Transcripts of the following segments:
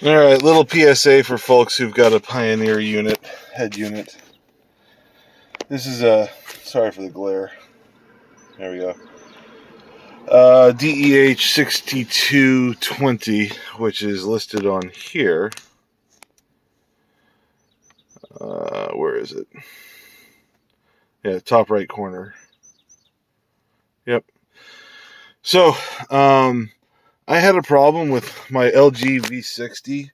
All right, little PSA for folks who've got a Pioneer unit, head unit. This is sorry for the glare. There we go. DEH-6220, which is listed on here. Where is it? Yeah, top right corner. Yep. So, I had a problem with my LG V60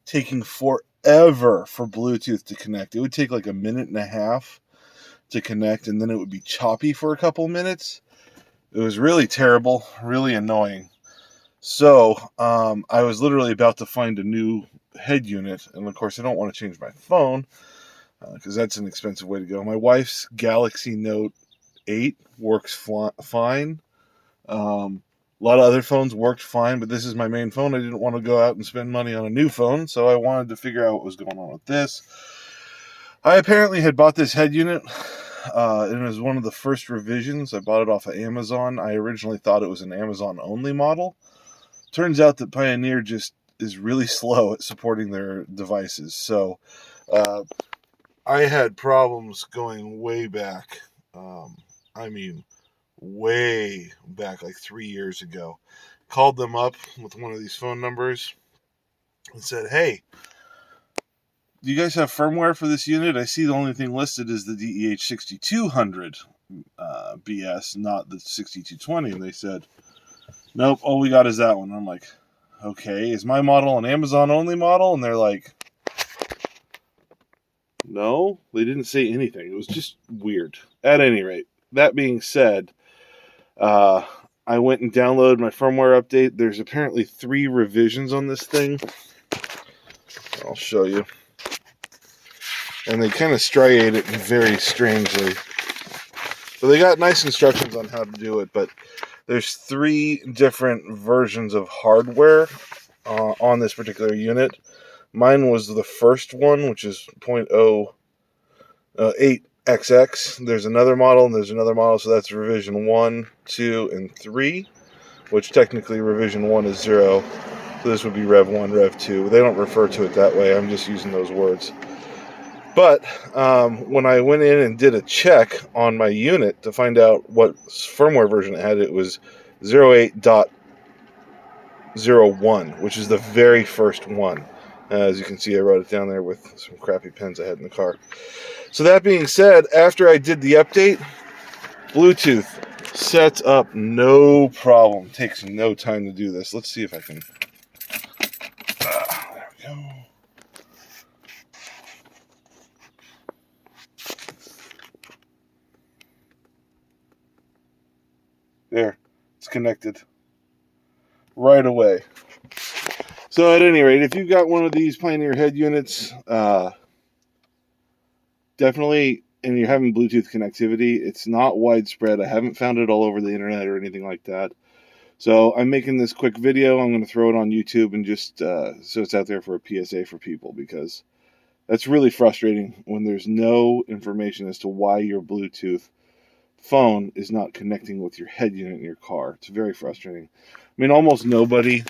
taking forever for Bluetooth to connect. It would take like a minute and a half to connect, and then it would be choppy for a couple minutes. It was really terrible, really annoying. So I was literally about to find a new head unit, and of course I don't want to change my phone because that's an expensive way to go. My wife's Galaxy Note 8 works fine. A lot of other phones worked fine, but this is my main phone. I didn't want to go out and spend money on a new phone, so I wanted to figure out what was going on with this. I apparently had bought this head unit, and it was one of the first revisions. I bought it off of Amazon. I originally thought it was an Amazon-only model. Turns out that Pioneer just is really slow at supporting their devices. So I had problems going way back. Way back, like 3 years ago. Called them up with one of these phone numbers and said, hey, do you guys have firmware for this unit? I see the only thing listed is the DEH-6220BS, not the 6220. And they said, nope, all we got is that one. I'm like, okay, is my model an Amazon-only model? And they're like, no, they didn't say anything. It was just weird. At any rate, that being said, I went and downloaded my firmware update. There's apparently 3 revisions on this thing. I'll show you. And they kind of striate it very strangely. So they got nice instructions on how to do it, but there's 3 different versions of hardware on this particular unit. Mine was the first one, which is 0.08XX. There's another model, and there's another model, so that's revision 1, 2, and 3, which technically revision 1 is 0. So this would be Rev 1, Rev 2. They don't refer to it that way. I'm just using those words. But when I went in and did a check on my unit to find out what firmware version it had, it was 08.01, which is the very first one. As you can see, I wrote it down there with some crappy pens I had in the car. So that being said, after I did the update, Bluetooth sets up no problem. Takes no time to do this. Let's see if I can... there we go. There, it's connected right away. So at any rate, if you've got one of these Pioneer head units, definitely, and you're having Bluetooth connectivity, it's not widespread. I haven't found it all over the internet or anything like that. So I'm making this quick video. I'm going to throw it on YouTube and just so it's out there for a PSA for people, because that's really frustrating when there's no information as to why your Bluetooth phone is not connecting with your head unit in your car. It's very frustrating. I mean, almost nobody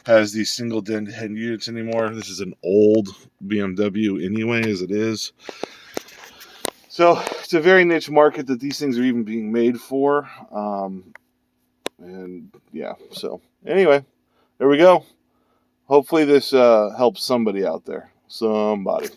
has these single DIN head units anymore. This is an old BMW anyway, as it is. So it's a very niche market that these things are even being made for. And yeah, so anyway, there we go. Hopefully this helps somebody out there. Somebody.